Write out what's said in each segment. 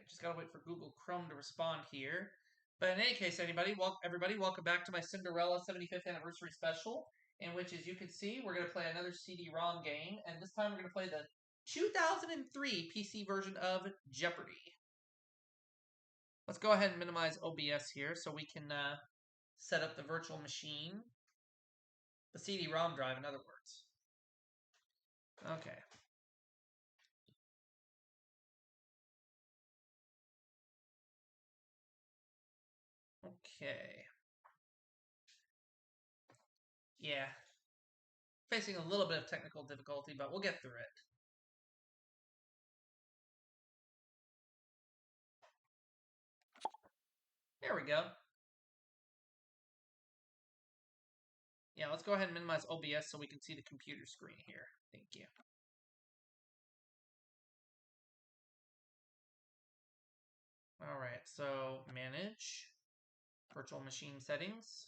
just gotta wait for Google Chrome to respond here. But in any case, everybody, welcome back to my Cinderella 75th anniversary special, in which, as you can see, we're gonna play another CD-ROM game, and this time we're gonna play the 2003 PC version of Jeopardy. Let's go ahead and minimize OBS here so we can set up the virtual machine. The CD-ROM drive, in other words. Okay. Okay. Yeah. Facing a little bit of technical difficulty, but we'll get through it. There we go. Yeah, let's go ahead and minimize OBS so we can see the computer screen here. Thank you. All right, so manage virtual machine settings.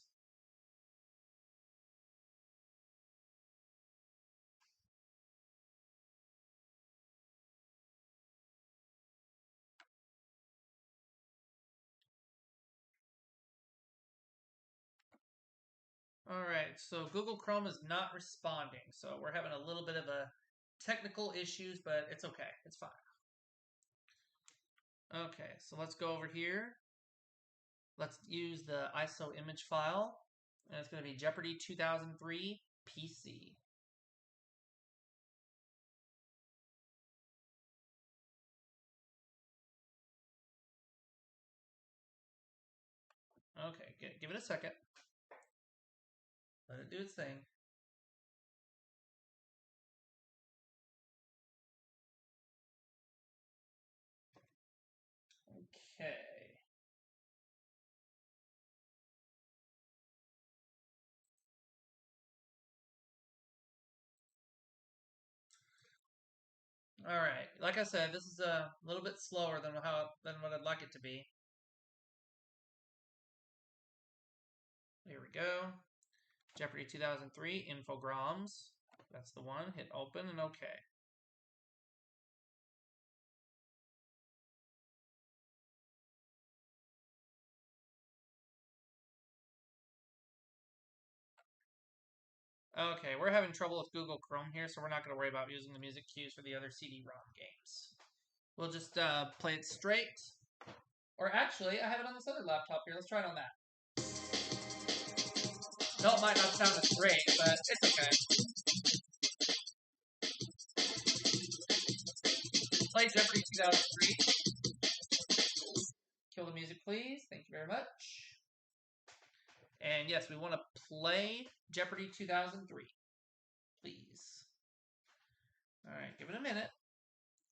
All right, so Google Chrome is not responding, so we're having a little bit of a technical issues, but it's okay. It's fine. Okay, so let's go over here. Let's use the ISO image file, and it's going to be Jeopardy 2003 PC. Okay, give it a second. Let it do its thing. Okay. All right. Like I said, this is a little bit slower than what I'd like it to be. Here we go. Jeopardy 2003 Infograms. That's the one. Hit open and OK. Okay, we're having trouble with Google Chrome here, so we're not going to worry about using the music cues for the other CD-ROM games. We'll just play it straight. Or actually, I have it on this other laptop here. Let's try it on that. No, it might not sound as great, but it's okay. Play Jeopardy 2003. Kill the music, please. Thank you very much. And yes, we want to play Jeopardy 2003. Please. All right, give it a minute.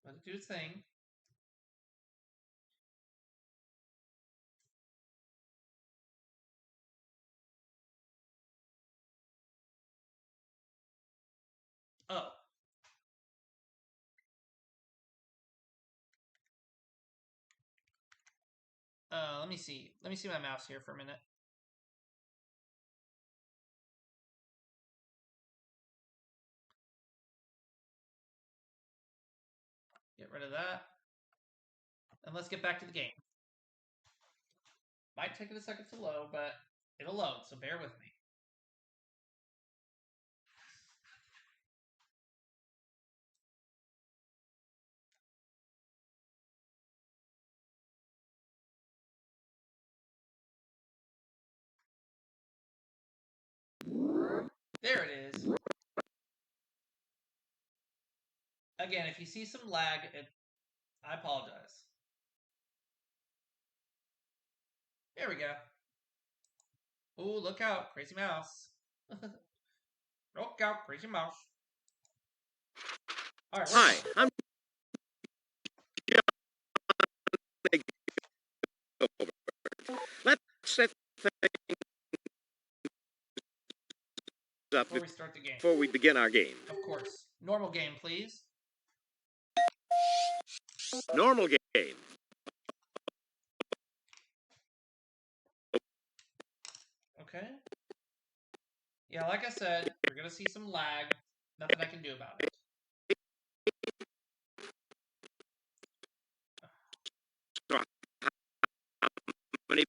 Let it do its thing. Oh. Let me see. Let me see my mouse here for a minute. Get rid of that. And let's get back to the game. Might take it a second to load, but it'll load, so bear with me. There it is. Again, if you see some lag, I apologize. There we go. Ooh, look out, crazy mouse. Look out, crazy mouse. All right. Hi, I'm Let's set things up Before we start the game. before we begin our game. Of course. Normal game, please. Normal game. Okay. Yeah, like I said, we're going to see some lag. Nothing I can do about it. many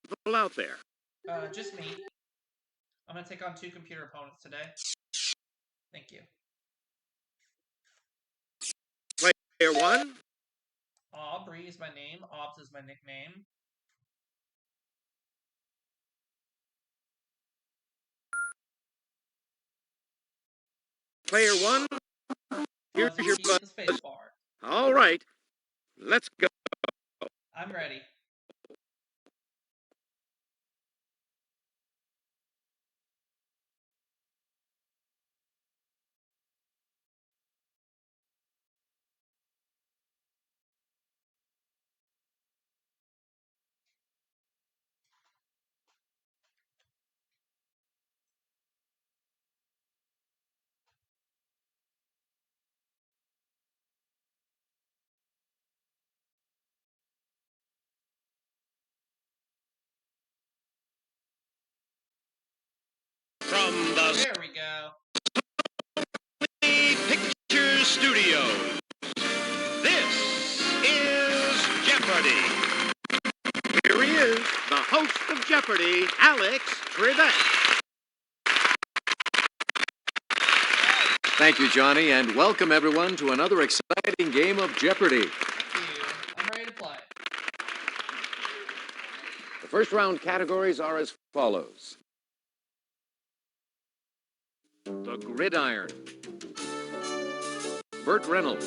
people out there? Just me. I'm gonna take on 2 computer opponents today. Thank you. Player 1. Aubrey is my name. Obs is my nickname. Player 1. Here's your Keep the space buzz. bar. All right. Let's go. I'm ready. From the There we go. Picture Studios, this is Jeopardy! Here he is, the host of Jeopardy, Alex Trebek. Thank you, Johnny, and welcome everyone to another exciting game of Jeopardy! Thank you. I'm ready to play. The first round categories are as follows. The Gridiron. Burt Reynolds.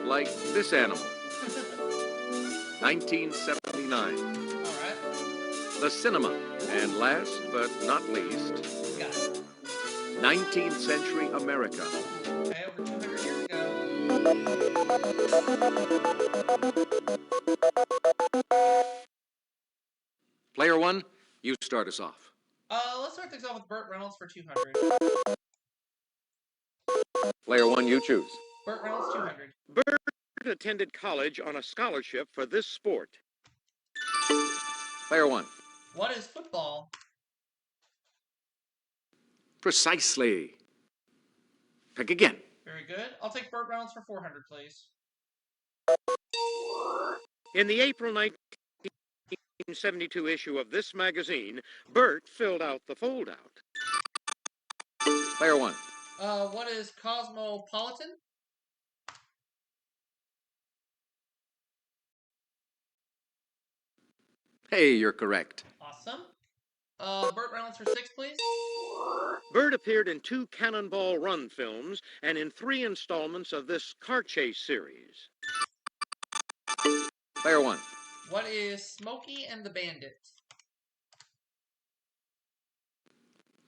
Like this animal. 1979. Alright. The Cinema. And last but not least, Got it. 19th Century America. Okay, over 200 years ago. Player 1, you start us off. Let's start things off with Burt Reynolds for 200. Player 1, you choose. Burt Reynolds, 200. Burt attended college on a scholarship for this sport. Player 1. What is football? Precisely. Pick again. Very good. I'll take Burt Reynolds for 400, please. In the April 1972 issue of this magazine, Burt filled out the foldout. Player 1. What is cosmopolitan? Hey, you're correct. Awesome. Burt Reynolds for 6, please. Burt appeared in 2 Cannonball Run films and in 3 installments of this car chase series. Player 1. What is Smokey and the Bandit?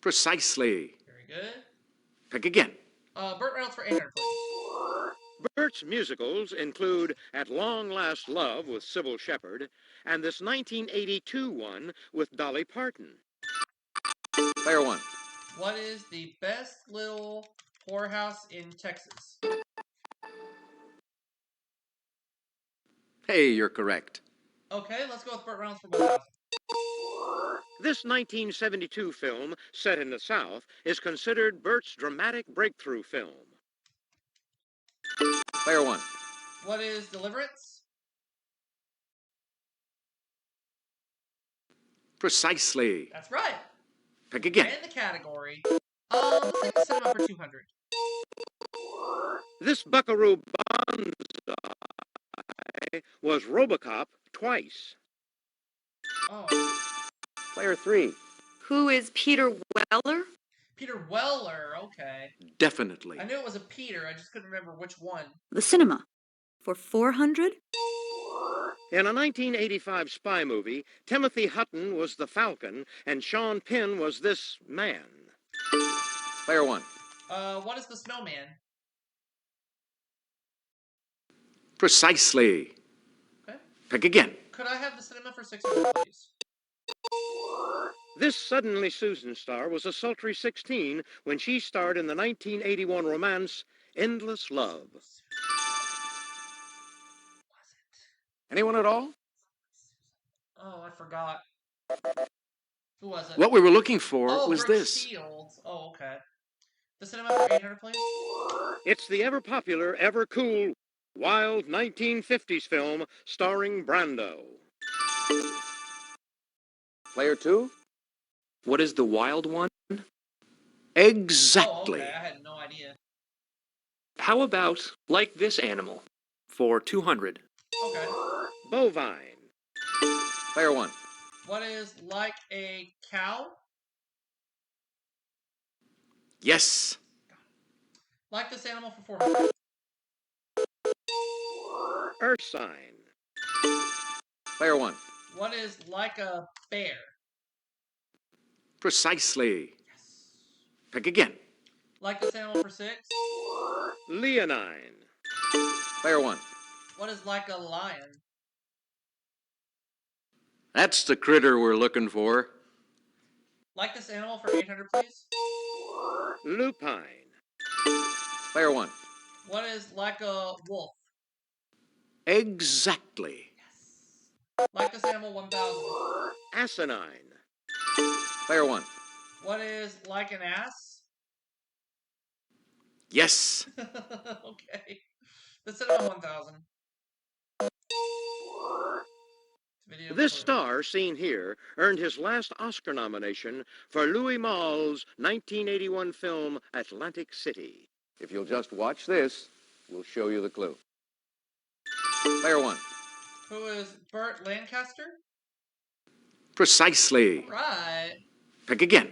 Precisely. Very good. Pick again. Burt Reynolds for 800, please. Burt's musicals include At Long Last Love with Sybil Shepherd and this 1982 one with Dolly Parton. Player 1. What is the best little whorehouse in Texas? Hey, you're correct. Okay, let's go with Burt Reynolds for 1,000. This 1972 film, set in the South, is considered Burt's dramatic breakthrough film. Player 1. What is Deliverance? Precisely. That's right. Pick again. And the category. Let's take the cinema for 200. This Buckaroo Banzai was RoboCop twice. Oh, Player 3. Who is Peter Weller? Peter Weller. Okay. Definitely. I knew it was a Peter. I just couldn't remember which one. The Cinema. For 400? In a 1985 spy movie, Timothy Hutton was the Falcon and Sean Penn was this man. Player 1. What is the Snowman? Precisely. Okay. Pick again. Could I have the cinema for 600, please? This Suddenly Susan star was a sultry 16 when she starred in the 1981 romance Endless Love. Anyone at all? Oh, I forgot. Who was it? What we were looking for was Brooke this. Shields. Oh, okay. The cinema for 800, please? It's the ever-popular, ever-cool, wild 1950s film starring Brando. Player 2? What is the wild one? Exactly. Oh, okay. I had no idea. How about like this animal? For 200. Okay. Bovine. Player 1. What is like a cow? Yes. Like this animal for 400. Ursine. Player 1. What is like a bear? Precisely. Yes. Pick again. Like this animal for 6. Leonine. Player 1. What is like a lion? That's the critter we're looking for. Like this animal for 800, please. Lupine. Player 1. What is like a wolf? Exactly. Yes. Like this animal 1000. Asinine. Player 1. What is like an ass? Yes. Okay. The cinema 1000. Video This clue. star, seen here, earned his last Oscar nomination for Louis Malle's 1981 film Atlantic City. If you'll just watch this, we'll show you the clue. Player 1. Who is Burt Lancaster? Precisely. Right. Pick again.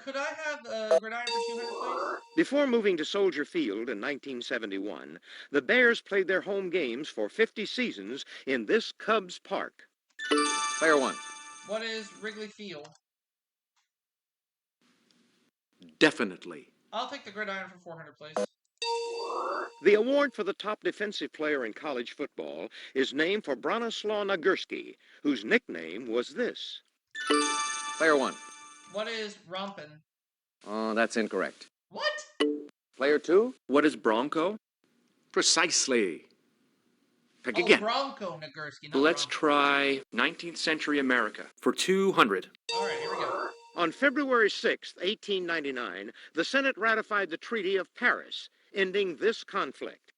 Could I have a gridiron for 200, please? Before moving to Soldier Field in 1971, the Bears played their home games for 50 seasons in this Cubs park. Player 1. What is Wrigley Field? Definitely. I'll take the gridiron for 400, please. The award for the top defensive player in college football is named for Bronislaw Nagurski, whose nickname was this. Player 1. What is Rompin? Oh, that's incorrect. What? Player 2. What is Bronco? Precisely. Pick Oh, again. Bronco Nagurski, not Let's Bronco. try 19th century America. For 200. All right, here we go. On February 6, 1899, the Senate ratified the Treaty of Paris, ending this conflict.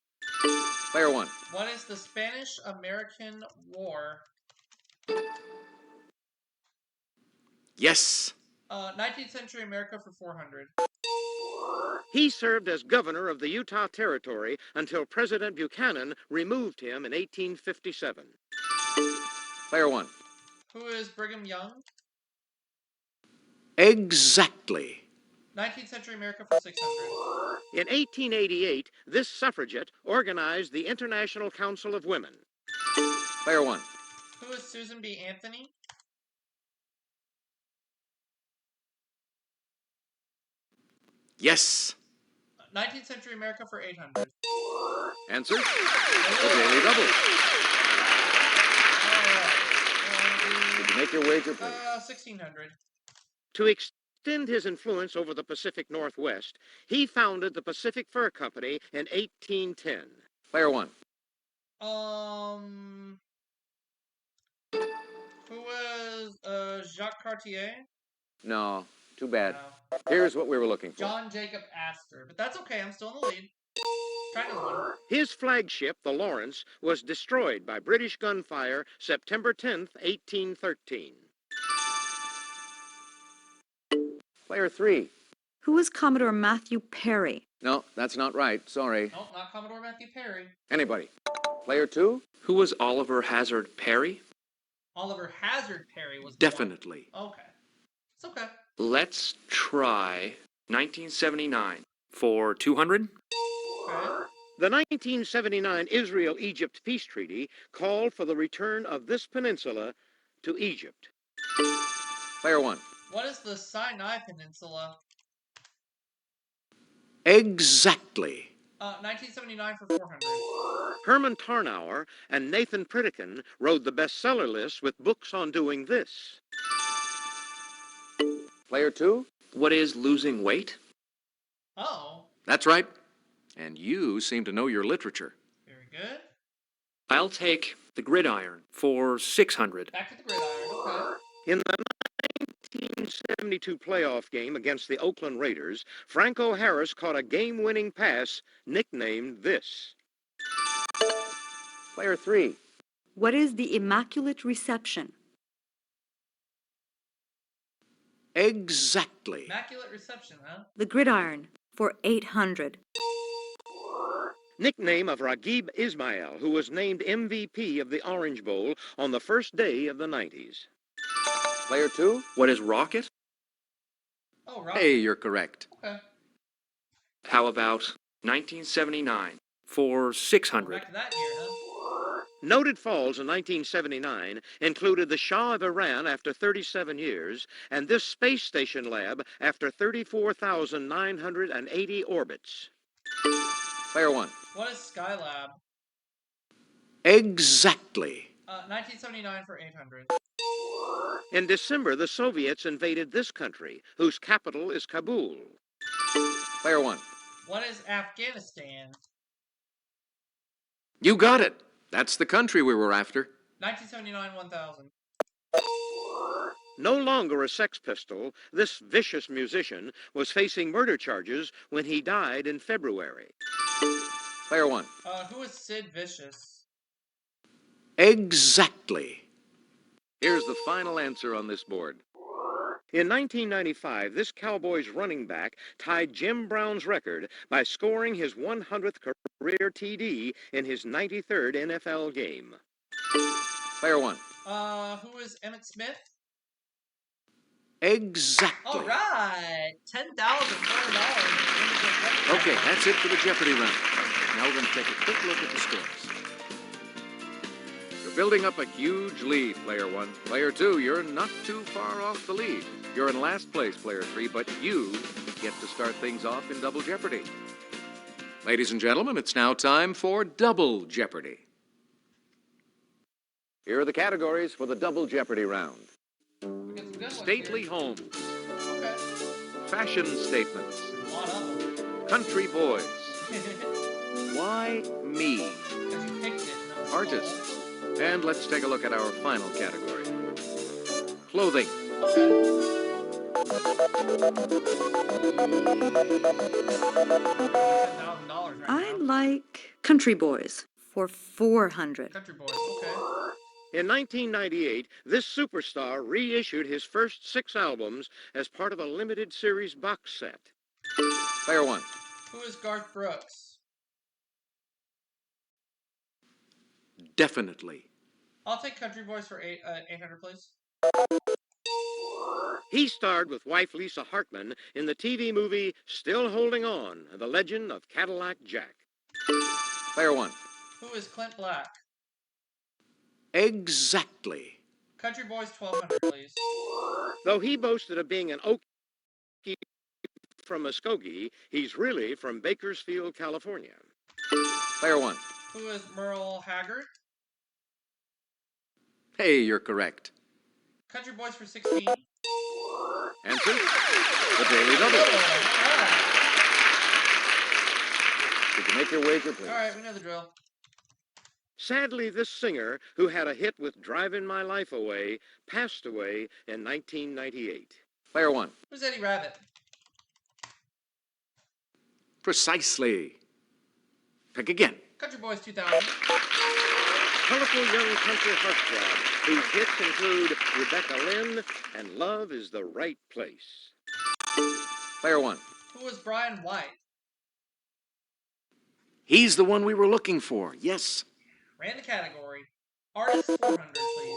Player 1. What is the Spanish-American War? Yes. 19th century America for 400. He served as governor of the Utah Territory until President Buchanan removed him in 1857. Player 1. Who is Brigham Young? Exactly. 19th century America for 600. In 1888, this suffragette organized the International Council of Women. Player 1. Who is Susan B. Anthony? Yes. 19th century America for 800. Answer? The Daily Double. Did you make your wager, please? 1600. To extend his influence over the Pacific Northwest, he founded the Pacific Fur Company in 1810. Player 1. Who was Jacques Cartier? No, too bad. No. Here's what we were looking for. John Jacob Astor. But that's okay, I'm still in the lead. Try another one. His flagship, the Lawrence, was destroyed by British gunfire September 10th, 1813. Player 3. Who was Commodore Matthew Perry? No, that's not right. Sorry. Nope, not Commodore Matthew Perry. Anybody? Player 2? Who was Oliver Hazard Perry? Oliver Hazard Perry was the Definitely. one. Okay. It's okay. Let's try 1979. For 200? Okay. The 1979 Israel-Egypt peace treaty called for the return of this peninsula to Egypt. Player 1. What is the Sinai Peninsula? Exactly. 1979 for 400. Herman Tarnauer and Nathan Pritikin rode the bestseller list with books on doing this. Player 2? What is losing weight? Oh, That's right. And you seem to know your literature. very good. I'll take the gridiron for 600. Back to the gridiron. Okay. In the 1972 playoff game against the Oakland Raiders, Franco Harris caught a game-winning pass nicknamed this. Player 3. What is the Immaculate Reception? Exactly. Immaculate Reception, huh? The Gridiron for 800. Nickname of Raghib Ismail, who was named MVP of the Orange Bowl on the first day of the 90s. Player 2? What is rocket? Oh, Rocket. Hey, you're correct. Okay. How about 1979 for We're 600? back to that year, huh? Noted falls in 1979 included the Shah of Iran after 37 years and this space station lab after 34,980 orbits. Player 1. What is Skylab? Exactly. 1979 for 800. In December, the Soviets invaded this country, whose capital is Kabul. Player 1. What is Afghanistan? You got it. That's the country we were after. 1979 1000. No longer a Sex Pistol, this vicious musician was facing murder charges when he died in February. Player 1. Who is Sid Vicious? Exactly. Here's the final answer on this board. In 1995, this Cowboys running back tied Jim Brown's record by scoring his 100th career TD in his 93rd NFL game. Player 1. Who is Emmett Smith? Exactly. All right, $10,400. Okay, that's it for the Jeopardy round. Now we're going to take a quick look at the scores. You're building up a huge lead, Player 1. Player 2, you're not too far off the lead. You're in last place, Player 3, but you get to start things off in Double Jeopardy. Ladies and gentlemen, it's now time for Double Jeopardy. Here are the categories for the Double Jeopardy round. Stately homes, Okay. fashion statements, A lot of them. country boys, why me, Because you picked it. And it was artists, and let's take a look at our final category. Clothing. $10,000 right I now. like Country Boys for 400. Country Boys. Okay. In 1998, this superstar reissued his first 6 albums as part of a limited series box set. Player 1. Who is Garth Brooks? Definitely. I'll take Country Boys for 800, please. He starred with wife Lisa Hartman in the TV movie Still Holding On, The Legend of Cadillac Jack. Player 1. Who is Clint Black? Exactly. Country Boys 1200, please. Though he boasted of being an Okie from Muskogee, he's really from Bakersfield, California. Player 1. Who is Merle Haggard? Hey, you're correct. Country Boys for 16. Answer, the Daily Double. Did you make your wager, please? All right, we know the drill. Sadly, this singer, who had a hit with Driving My Life Away, passed away in 1998. Player 1. Who's Eddie Rabbit? Precisely. Pick again. Country Boys 2000. Colorful young country heartthrob, whose hits include Rebecca Lynn and Love is the Right Place. Player 1. Who is Brian White? He's the one we were looking for. Yes. Ran the category. Artist 400, please.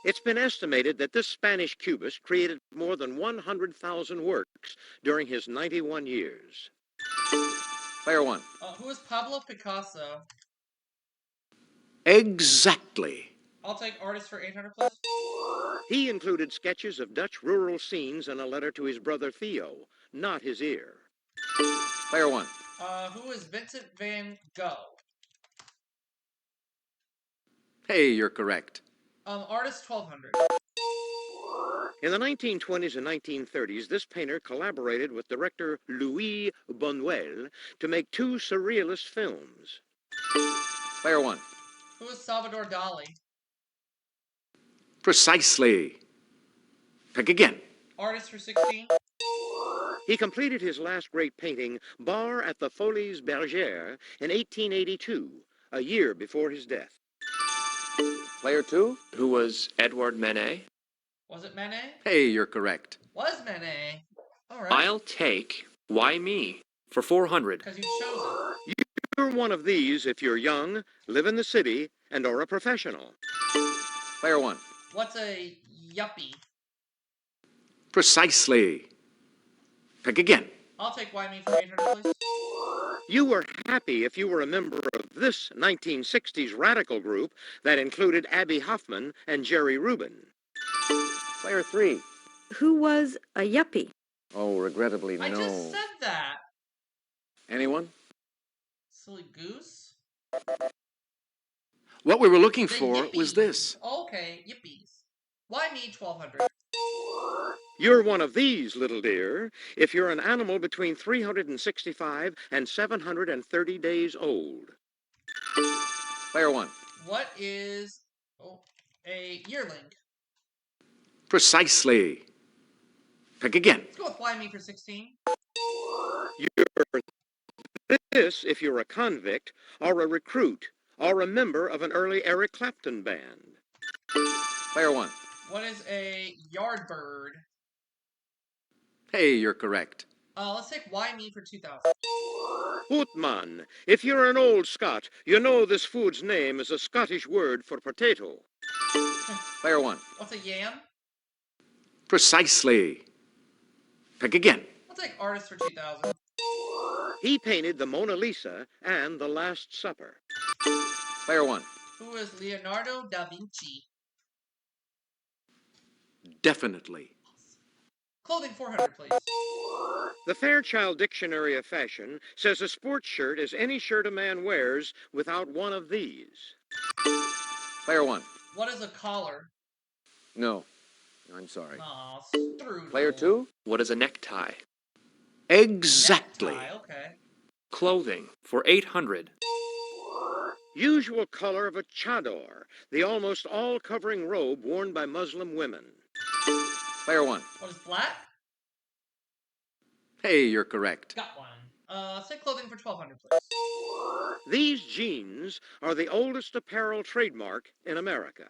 It's been estimated that this Spanish cubist created more than 100,000 works during his 91 years. Player 1. Who is Pablo Picasso? Exactly. I'll take artist for 800, please. He included sketches of Dutch rural scenes and a letter to his brother Theo, not his ear. Player 1. Who is Vincent van Gogh? Hey, you're correct. Artist 1200. In the 1920s and 1930s, this painter collaborated with director Louis Buñuel to make 2 surrealist films. Player 1. Who is Salvador Dali? Precisely. Pick again. Artist for 16. He completed his last great painting, Bar at the Folies Bergère, in 1882, a year before his death. Player 2? Who was Edouard Manet? Was it Manet? Hey, you're correct. Was Manet. All right. I'll take Why Me for 400. Because you chose it. You're one of these if you're young, live in the city, and are a professional. Player 1. What's a yuppie? Precisely. Pick again. I'll take Why Me for 800, please. You were happy if you were a member of this 1960s radical group that included Abby Hoffman and Jerry Rubin. Player 3. Who was a yuppie? Oh, regrettably, I no. just said that. Anyone? Silly goose. What we were looking The for was yippies. this. Okay, yippies. Why me 1200? You're one of these, little dear, if you're an animal between 365 and 730 days old. Player 1. What is a yearling? Precisely. Pick again. Let's go with Why Me for 16. You're this if you're a convict, or a recruit, or a member of an early Eric Clapton band. Player 1. What is a yardbird? Hey, you're correct. Let's take Why Me for 2000. Hootman, if you're an old Scot, you know this food's name is a Scottish word for potato. Player 1. What's a yam? Precisely. Pick again. I'll take artist for 2000. He painted the Mona Lisa and the Last Supper. Player 1. Who is Leonardo da Vinci? Definitely. Clothing 400, please. The Fairchild Dictionary of Fashion says a sports shirt is any shirt a man wears without one of these. Player 1. What is a collar? No. I'm sorry. Aw, strudel. Player 2? What is a necktie? Exactly. Necktie, okay. Clothing for 800. Usual color of a chador, the almost all-covering robe worn by Muslim women. Player 1. What is black? Hey, you're correct. Got one. Say clothing for 1200, please. These jeans are the oldest apparel trademark in America.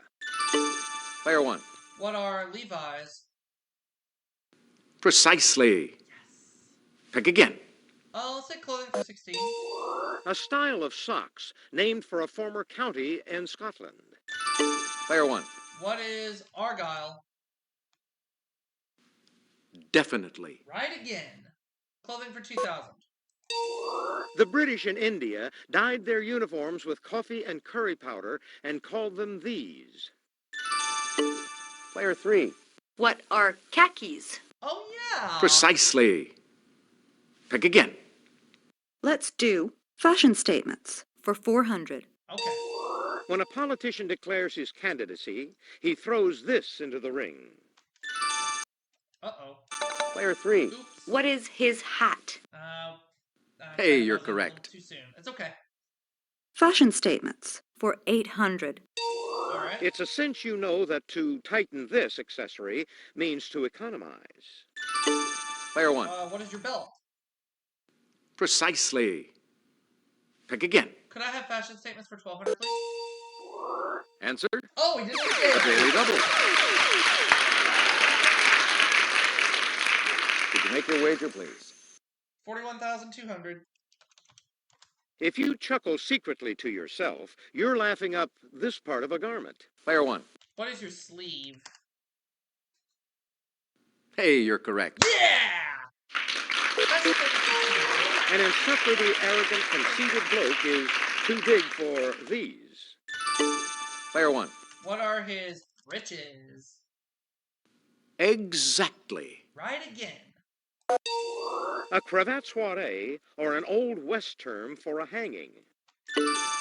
Player 1. What are Levi's? Precisely. Pick again. Let's say clothing for 16. A style of socks named for a former county in Scotland. Player 1. What is Argyle? Definitely. Right again. Clothing for 2000. The British in India dyed their uniforms with coffee and curry powder and called them these. Player 3. What are khakis? Oh, yeah. Precisely. Pick again. Let's do fashion statements for 400. Okay. When a politician declares his candidacy, he throws this into the ring. Uh-oh. Player 3. Oops. What is his hat? Hey, that you're was a little correct. Too soon. It's okay. Fashion statements for 800. All right. It's a cinch you know that to tighten this accessory means to economize. Player 1. What is your belt? Precisely. Pick again. Could I have fashion statements for 1200, please? Answer. Oh, we did A it again. daily double. Did you make your wager, please? 41,200. If you chuckle secretly to yourself, you're laughing up this part of a garment. Player 1. What is your sleeve? Hey, you're correct. Yeah! Fashion statements for 1600. An insufferably arrogant, conceited bloke is too big for these. Player 1. What are his riches? Exactly. Right again. A cravat soiree, or an Old West term for a hanging.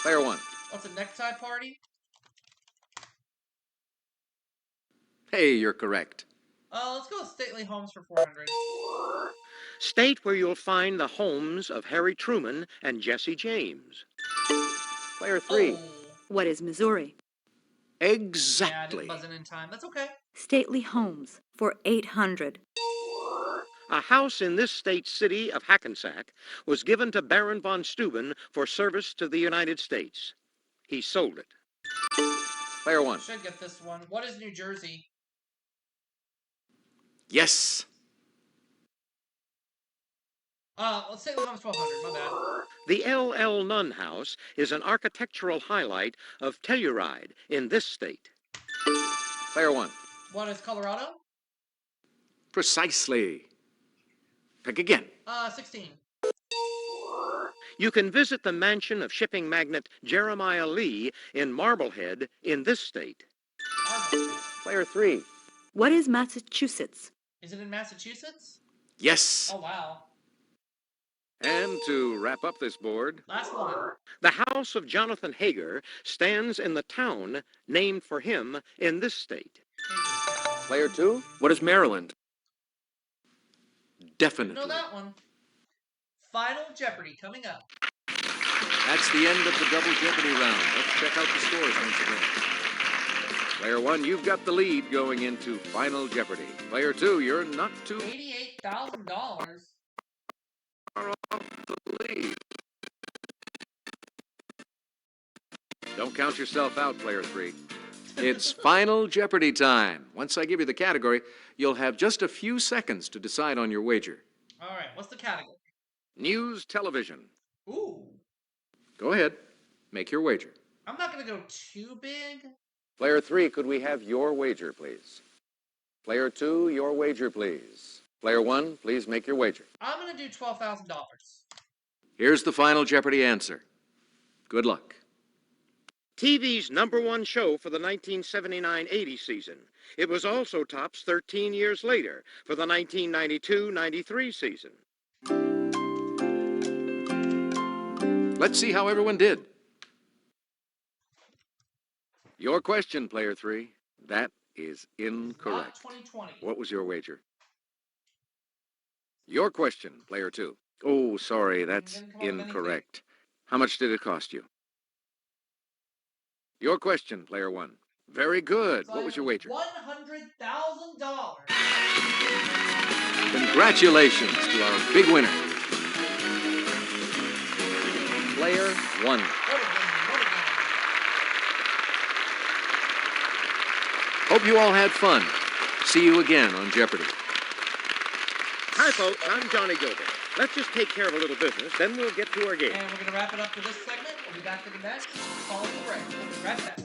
Player 1. What's a necktie party? Hey, you're correct. Let's go with stately homes for 400. State where you'll find the homes of Harry Truman and Jesse James. Player 3. Oh. What is Missouri? Yeah, I Exactly. didn't buzz in time. That's okay. Stately homes for 800. A house in this state city of Hackensack was given to Baron von Steuben for service to the United States. He sold it. Player 1. Should get this one. What is New Jersey? Yes. Let's say St. Louis 1200. My bad. The L.L. Nunn House is an architectural highlight of Telluride in this state. Player 1. What is Colorado? Precisely. Pick again. 16. You can visit the mansion of shipping magnate Jeremiah Lee in Marblehead in this state. Player 3. What is Massachusetts? Is it in Massachusetts? Yes. Oh, wow. And to wrap up this board, Last one. the house of Jonathan Hager stands in the town named for him in this state. Player 2. What is Maryland? Definitely. Know that one. Final Jeopardy coming up. That's the end of the double Jeopardy round. Let's check out the scores once again. Player 1, you've got the lead going into Final Jeopardy. Player 2, you're not too $88,000. far off the lead. Don't count yourself out, Player 3. It's Final Jeopardy time. Once I give you the category, you'll have just a few seconds to decide on your wager. All right, what's the category? News television. Ooh. Go ahead. Make your wager. I'm not going to go too big. Player 3, could we have your wager, please? Player 2, your wager, please. Player 1, please make your wager. I'm going to do $12,000. Here's the Final Jeopardy answer. Good luck. TV's #1 show for the 1979-80 season. It was also tops 13 years later for the 1992-93 season. Let's see how everyone did. Your question, Player 3. That is Not incorrect. 2020. What was your wager? Your question, Player 2. Oh, sorry, that's Didn't come up with anything. incorrect. How much did it cost you? Your question, Player 1. Very good. So What was your wager? $100,000. Congratulations to our big winner. Player 1. What a game, what a game. Hope you all had fun. See you again on Jeopardy! Hi, folks. I'm Johnny Gilbert. Let's just take care of a little business, then we'll get to our game. And we're going to wrap it up for this segment. We'll be back to the next. Following the break. We'll be right back.